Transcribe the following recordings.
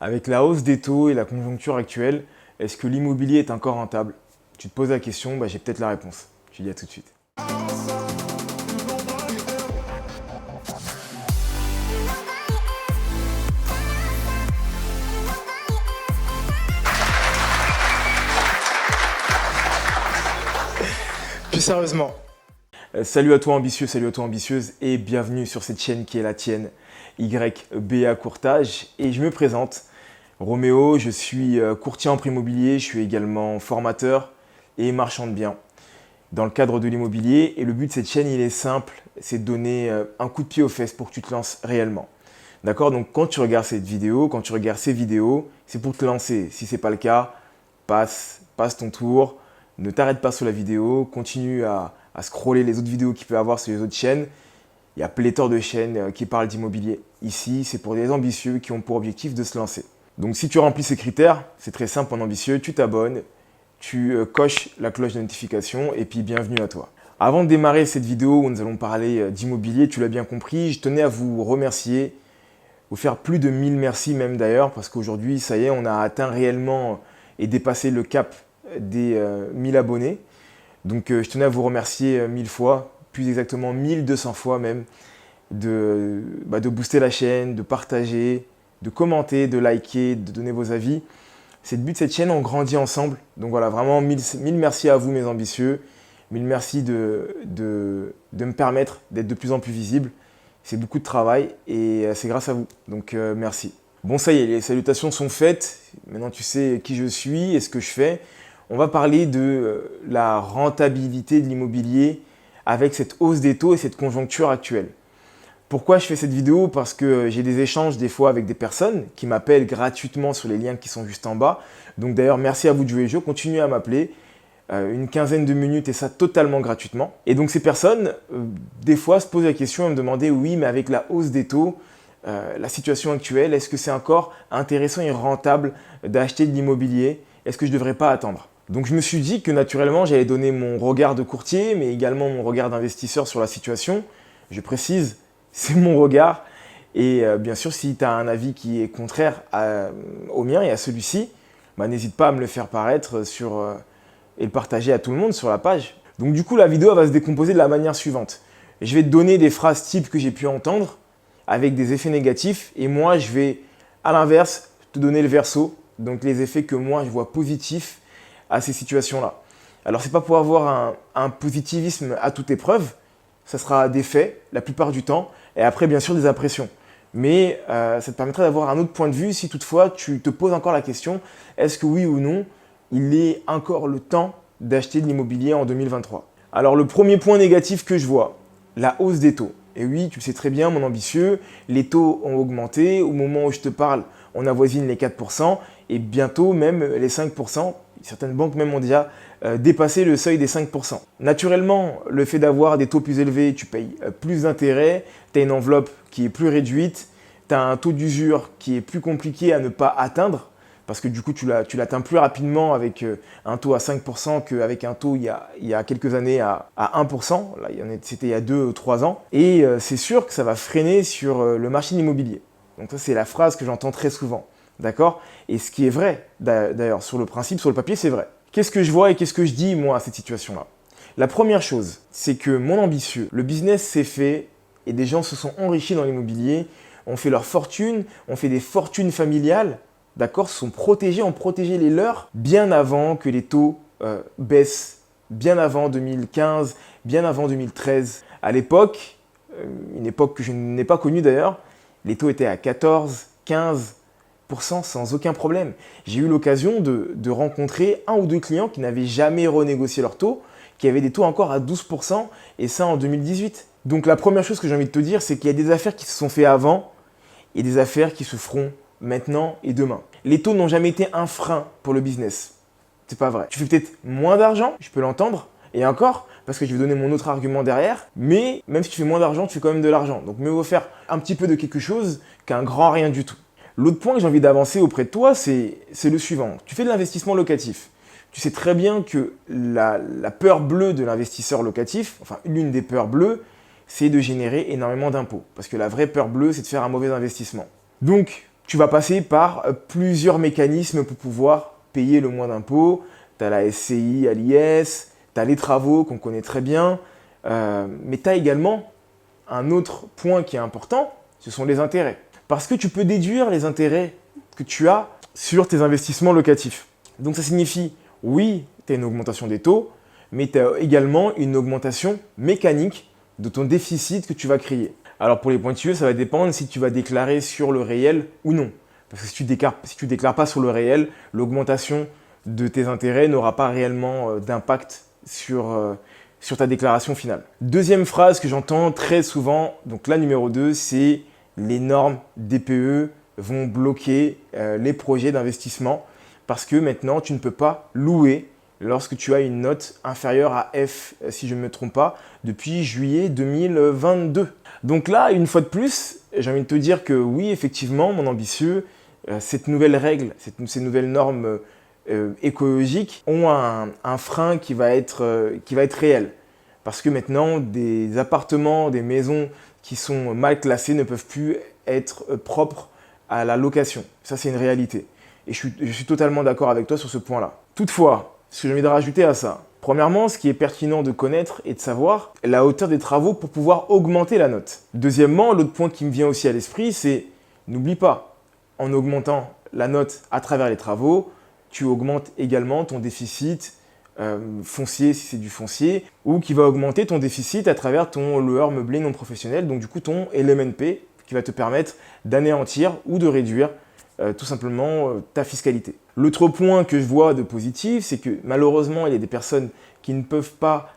Avec la hausse des taux et la conjoncture actuelle, est-ce que l'immobilier est encore rentable? Tu te poses la question, j'ai peut-être la réponse. Je te dis à tout de suite. Plus sérieusement. Salut à toi ambitieux, salut à toi ambitieuse et bienvenue sur cette chaîne qui est la tienne, YBA Courtage. Et je me présente, Roméo, je suis courtier en prix immobilier, je suis également formateur et marchand de biens dans le cadre de l'immobilier. Et le but de cette chaîne, il est simple, c'est de donner un coup de pied aux fesses pour que tu te lances réellement. D'accord? Donc quand tu regardes cette vidéo, quand tu regardes ces vidéos, c'est pour te lancer. Si ce n'est pas le cas, passe ton tour, ne t'arrête pas sur la vidéo, continue à scroller les autres vidéos qu'il peut y avoir sur les autres chaînes. Il y a pléthore de chaînes qui parlent d'immobilier. Ici, c'est pour des ambitieux qui ont pour objectif de se lancer. Donc si tu remplis ces critères, c'est très simple en ambitieux, tu t'abonnes, tu coches la cloche de notification et puis bienvenue à toi. Avant de démarrer cette vidéo où nous allons parler d'immobilier, tu l'as bien compris, je tenais à vous remercier, vous faire plus de 1000 merci même d'ailleurs, parce qu'aujourd'hui, ça y est, on a atteint réellement et dépassé le cap des 1000 abonnés. Donc je tenais à vous remercier 1000 fois, plus exactement 1200 fois même, de booster la chaîne, de partager, de commenter, de liker, de donner vos avis. C'est le but de cette chaîne, on grandit ensemble. Donc voilà, vraiment 1000 merci à vous mes ambitieux, 1000 merci de me permettre d'être de plus en plus visible. C'est beaucoup de travail et c'est grâce à vous, donc merci. Bon ça y est, les salutations sont faites, maintenant tu sais qui je suis et ce que je fais. On va parler de la rentabilité de l'immobilier avec cette hausse des taux et cette conjoncture actuelle. Pourquoi je fais cette vidéo? Parce que j'ai des échanges des fois avec des personnes qui m'appellent gratuitement sur les liens qui sont juste en bas. Donc d'ailleurs, merci à vous de jouer le jeu. Continuez à m'appeler une quinzaine de minutes et ça totalement gratuitement. Et donc ces personnes, des fois, se posent la question et me demandaient oui, mais avec la hausse des taux, la situation actuelle, est-ce que c'est encore intéressant et rentable d'acheter de l'immobilier? Est-ce que je ne devrais pas attendre? Donc je me suis dit que naturellement j'allais donner mon regard de courtier, mais également mon regard d'investisseur sur la situation. Je précise, c'est mon regard. Et bien sûr, si tu as un avis qui est contraire au mien et à celui-ci, n'hésite pas à me le faire paraître et le partager à tout le monde sur la page. Donc du coup, la vidéo va se décomposer de la manière suivante. Je vais te donner des phrases types que j'ai pu entendre avec des effets négatifs. Et moi, je vais, à l'inverse, te donner le verso. Donc les effets que moi, je vois positifs à ces situations-là. Alors, ce n'est pas pour avoir un positivisme à toute épreuve, ça sera des faits la plupart du temps, et après, bien sûr, des impressions. Mais ça te permettra d'avoir un autre point de vue si toutefois tu te poses encore la question, est-ce que oui ou non, il est encore le temps d'acheter de l'immobilier en 2023? Alors, le premier point négatif que je vois, la hausse des taux. Et oui, tu le sais très bien, mon ambitieux, les taux ont augmenté. Au moment où je te parle, on avoisine les 4% et bientôt même les 5%. Certaines banques même ont déjà dépassé le seuil des 5%. Naturellement, le fait d'avoir des taux plus élevés, tu payes plus d'intérêts, tu as une enveloppe qui est plus réduite, tu as un taux d'usure qui est plus compliqué à ne pas atteindre parce que du coup, tu l'atteins plus rapidement avec un taux à 5% qu'avec un taux il y a quelques années à 1%. Là, c'était il y a 2 ou 3 ans. Et c'est sûr que ça va freiner sur le marché de l'immobilier. Donc ça, c'est la phrase que j'entends très souvent. D'accord? Et ce qui est vrai, d'ailleurs, sur le principe, sur le papier, c'est vrai. Qu'est-ce que je vois et qu'est-ce que je dis, moi, à cette situation-là? La première chose, c'est que mon ambitieux, le business s'est fait et des gens se sont enrichis dans l'immobilier, ont fait leur fortune, ont fait des fortunes familiales, d'accord? Se sont protégés, ont protégé les leurs bien avant que les taux baissent, bien avant 2015, bien avant 2013. À l'époque, une époque que je n'ai pas connue d'ailleurs, les taux étaient à 14, 15%. Sans aucun problème. J'ai eu l'occasion de rencontrer un ou deux clients qui n'avaient jamais renégocié leur taux, qui avaient des taux encore à 12% et ça en 2018. Donc la première chose que j'ai envie de te dire, c'est qu'il y a des affaires qui se sont faites avant et des affaires qui se feront maintenant et demain. Les taux n'ont jamais été un frein pour le business. C'est pas vrai. Tu fais peut-être moins d'argent, je peux l'entendre, et encore, parce que je vais donner mon autre argument derrière, mais même si tu fais moins d'argent, tu fais quand même de l'argent. Donc mieux vaut faire un petit peu de quelque chose qu'un grand rien du tout. L'autre point que j'ai envie d'avancer auprès de toi, c'est le suivant. Tu fais de l'investissement locatif. Tu sais très bien que la peur bleue de l'investisseur locatif, enfin l'une des peurs bleues, c'est de générer énormément d'impôts. Parce que la vraie peur bleue, c'est de faire un mauvais investissement. Donc, tu vas passer par plusieurs mécanismes pour pouvoir payer le moins d'impôts. Tu as la SCI à l'IS, tu as les travaux qu'on connaît très bien, mais tu as également un autre point qui est important, ce sont les intérêts. Parce que tu peux déduire les intérêts que tu as sur tes investissements locatifs. Donc ça signifie, oui, tu as une augmentation des taux, mais tu as également une augmentation mécanique de ton déficit que tu vas créer. Alors pour les pointilleux, ça va dépendre si tu vas déclarer sur le réel ou non. Parce que si tu déclares pas sur le réel, l'augmentation de tes intérêts n'aura pas réellement d'impact sur ta déclaration finale. Deuxième phrase que j'entends très souvent, donc la numéro 2, c'est les normes DPE vont bloquer les projets d'investissement parce que maintenant tu ne peux pas louer lorsque tu as une note inférieure à F, si je ne me trompe pas, depuis juillet 2022. Donc là, une fois de plus, j'ai envie de te dire que oui, effectivement, mon ambitieux, cette nouvelle règle, ces nouvelles normes écologiques ont un frein qui va être réel. Parce que maintenant, des appartements, des maisons qui sont mal classés ne peuvent plus être propres à la location. Ça, c'est une réalité. Et je suis totalement d'accord avec toi sur ce point-là. Toutefois, ce que j'ai envie de rajouter à ça, premièrement, ce qui est pertinent de connaître et de savoir, la hauteur des travaux pour pouvoir augmenter la note. Deuxièmement, l'autre point qui me vient aussi à l'esprit, c'est n'oublie pas, en augmentant la note à travers les travaux, tu augmentes également ton déficit foncier si c'est du foncier, ou qui va augmenter ton déficit à travers ton loueur meublé non professionnel, donc du coup ton LMNP qui va te permettre d'anéantir ou de réduire tout simplement ta fiscalité. L'autre point que je vois de positif, c'est que malheureusement, il y a des personnes qui ne peuvent pas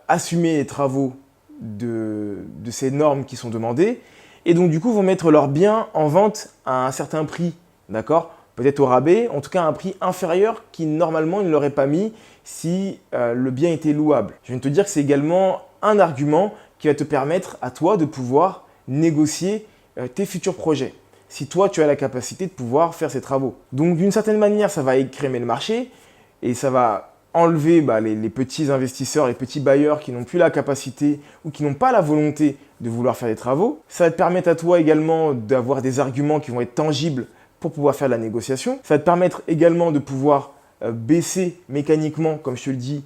assumer les travaux de ces normes qui sont demandées et donc du coup vont mettre leurs biens en vente à un certain prix, d'accord ? Peut-être au rabais, en tout cas à un prix inférieur qui normalement ils ne l'auraient pas mis si le bien était louable. Je viens de te dire que c'est également un argument qui va te permettre à toi de pouvoir négocier tes futurs projets. Si toi, tu as la capacité de pouvoir faire ces travaux. Donc, d'une certaine manière, ça va écrémer le marché et ça va enlever les petits investisseurs, les petits bailleurs qui n'ont plus la capacité ou qui n'ont pas la volonté de vouloir faire des travaux. Ça va te permettre à toi également d'avoir des arguments qui vont être tangibles pour pouvoir faire de la négociation. Ça va te permettre également de pouvoir baisser mécaniquement, comme je te le dis,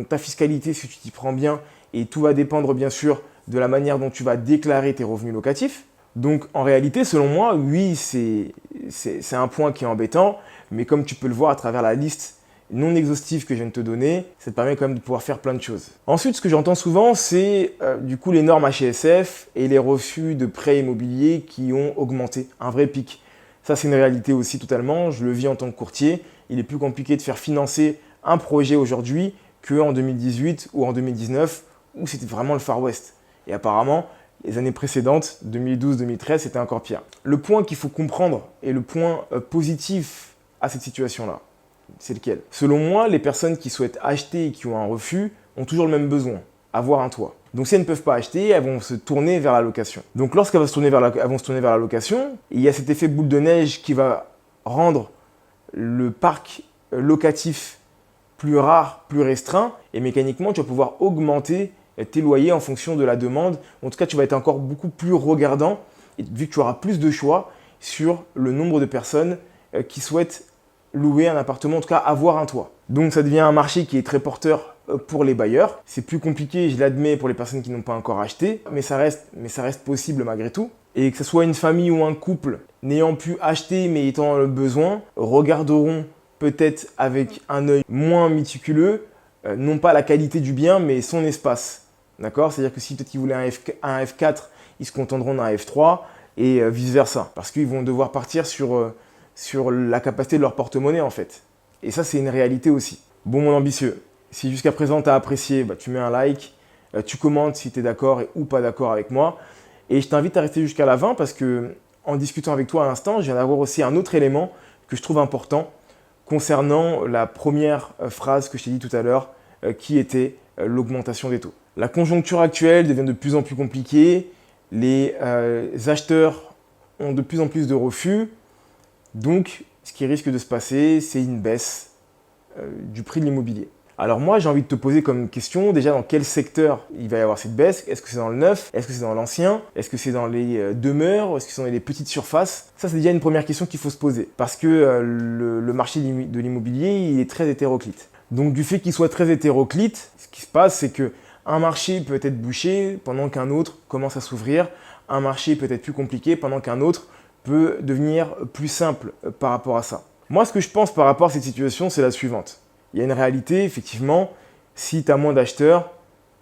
ta fiscalité si tu t'y prends bien et tout va dépendre bien sûr de la manière dont tu vas déclarer tes revenus locatifs. Donc en réalité, selon moi, oui, c'est un point qui est embêtant, mais comme tu peux le voir à travers la liste non exhaustive que je viens de te donner, ça te permet quand même de pouvoir faire plein de choses. Ensuite, ce que j'entends souvent, c'est du coup les normes HLSF et les refus de prêts immobiliers qui ont augmenté, un vrai pic. Ça, c'est une réalité aussi totalement, je le vis en tant que courtier. Il est plus compliqué de faire financer un projet aujourd'hui qu'en 2018 ou en 2019, où c'était vraiment le Far West. Et apparemment, les années précédentes, 2012-2013, c'était encore pire. Le point qu'il faut comprendre et le point positif à cette situation-là, c'est lequel? Selon moi, les personnes qui souhaitent acheter et qui ont un refus ont toujours le même besoin, avoir un toit. Donc si elles ne peuvent pas acheter, elles vont se tourner vers la location. Donc lorsqu'elles vont se tourner vers la location, il y a cet effet boule de neige qui va rendre le parc locatif plus rare, plus restreint, et mécaniquement, tu vas pouvoir augmenter tes loyers en fonction de la demande. En tout cas, tu vas être encore beaucoup plus regardant, et vu que tu auras plus de choix sur le nombre de personnes qui souhaitent louer un appartement, en tout cas avoir un toit. Donc ça devient un marché qui est très porteur pour les bailleurs. C'est plus compliqué, je l'admets, pour les personnes qui n'ont pas encore acheté, mais ça reste possible malgré tout. Et que ce soit une famille ou un couple n'ayant pu acheter mais étant le besoin, regarderont peut-être avec un œil moins méticuleux, non pas la qualité du bien, mais son espace. D'accord? C'est-à-dire que si peut-être ils voulaient un F4, ils se contenteront d'un F3 et vice-versa. Parce qu'ils vont devoir partir sur la capacité de leur porte-monnaie en fait. Et ça, c'est une réalité aussi. Bon, mon ambitieux, si jusqu'à présent tu as apprécié, tu mets un like, tu commentes si tu es d'accord ou pas d'accord avec moi. Et je t'invite à rester jusqu'à la fin parce que en discutant avec toi à l'instant, je viens d'avoir aussi un autre élément que je trouve important concernant la première phrase que je t'ai dit tout à l'heure, qui était l'augmentation des taux. La conjoncture actuelle devient de plus en plus compliquée, les acheteurs ont de plus en plus de refus, donc ce qui risque de se passer, c'est une baisse du prix de l'immobilier. Alors moi, j'ai envie de te poser comme question, déjà dans quel secteur il va y avoir cette baisse? Est-ce que c'est dans le neuf? Est-ce que c'est dans l'ancien? Est-ce que c'est dans les demeures? Est-ce que c'est dans les petites surfaces? Ça, c'est déjà une première question qu'il faut se poser. Parce que le marché de l'immobilier, il est très hétéroclite. Donc du fait qu'il soit très hétéroclite, ce qui se passe, c'est que un marché peut être bouché pendant qu'un autre commence à s'ouvrir. Un marché peut être plus compliqué pendant qu'un autre peut devenir plus simple par rapport à ça. Moi, ce que je pense par rapport à cette situation, c'est la suivante. Il y a une réalité, effectivement, si tu as moins d'acheteurs,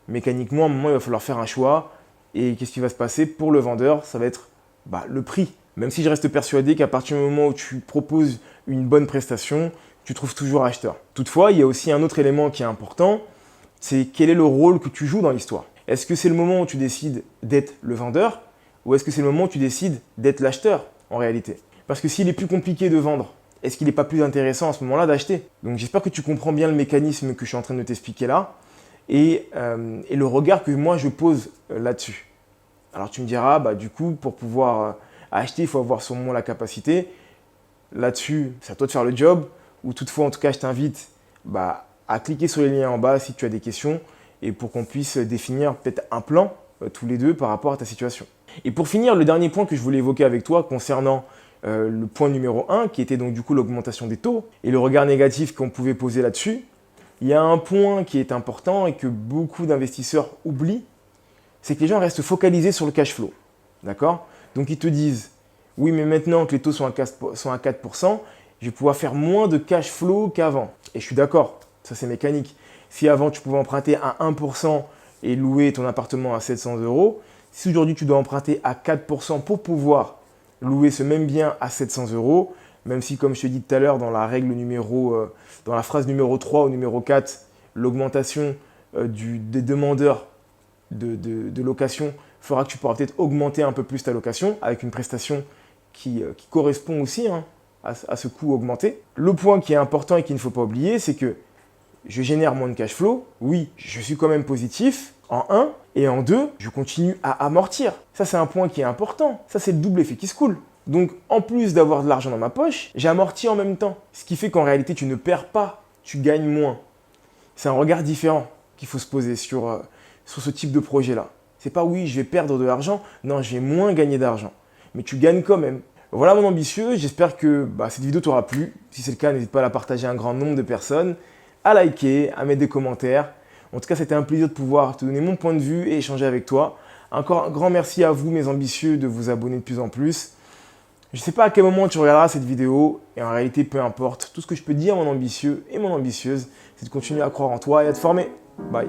mécaniquement, à un moment, il va falloir faire un choix. Et qu'est-ce qui va se passer pour le vendeur? Ça va être le prix. Même si je reste persuadé qu'à partir du moment où tu proposes une bonne prestation, tu trouves toujours acheteur. Toutefois, il y a aussi un autre élément qui est important, c'est quel est le rôle que tu joues dans l'histoire. Est-ce que c'est le moment où tu décides d'être le vendeur ou est-ce que c'est le moment où tu décides d'être l'acheteur en réalité? Parce que s'il est plus compliqué de vendre, est-ce qu'il n'est pas plus intéressant à ce moment-là d'acheter? Donc j'espère que tu comprends bien le mécanisme que je suis en train de t'expliquer là et le regard que moi je pose là-dessus. Alors tu me diras, du coup, pour pouvoir acheter, il faut avoir sûrement la capacité. Là-dessus, c'est à toi de faire le job. Ou toutefois, en tout cas, je t'invite à cliquer sur les liens en bas si tu as des questions et pour qu'on puisse définir peut-être un plan tous les deux par rapport à ta situation. Et pour finir, le dernier point que je voulais évoquer avec toi concernant le point numéro 1, qui était donc du coup l'augmentation des taux et le regard négatif qu'on pouvait poser là-dessus, il y a un point qui est important et que beaucoup d'investisseurs oublient, c'est que les gens restent focalisés sur le cash flow. D'accord? Donc ils te disent, oui mais maintenant que les taux sont à 4%, je vais pouvoir faire moins de cash flow qu'avant. Et je suis d'accord, ça c'est mécanique. Si avant tu pouvais emprunter à 1% et louer ton appartement à 700 euros, si aujourd'hui tu dois emprunter à 4% pour pouvoir louer ce même bien à 700 euros, même si comme je te dis tout à l'heure dans dans la phrase numéro 3 ou numéro 4, l'augmentation des demandeurs de location fera que tu pourras peut-être augmenter un peu plus ta location avec une prestation qui correspond aussi à ce coût augmenté. Le point qui est important et qu'il ne faut pas oublier, c'est que je génère moins de cash flow. Oui, je suis quand même positif en 1 et en 2, je continue à amortir. Ça, c'est un point qui est important. Ça, c'est le double effet qui se coule. Donc, en plus d'avoir de l'argent dans ma poche, j'amortis en même temps. Ce qui fait qu'en réalité, tu ne perds pas, tu gagnes moins. C'est un regard différent qu'il faut se poser sur ce type de projet-là. C'est pas oui, je vais perdre de l'argent. Non, je vais moins gagner d'argent. Mais tu gagnes quand même. Voilà mon ambitieux. J'espère que cette vidéo t'aura plu. Si c'est le cas, n'hésite pas à la partager à un grand nombre de personnes, à liker, à mettre des commentaires. En tout cas, c'était un plaisir de pouvoir te donner mon point de vue et échanger avec toi. Encore un grand merci à vous, mes ambitieux, de vous abonner de plus en plus. Je ne sais pas à quel moment tu regarderas cette vidéo et en réalité, peu importe. Tout ce que je peux dire, mon ambitieux et mon ambitieuse, c'est de continuer à croire en toi et à te former. Bye.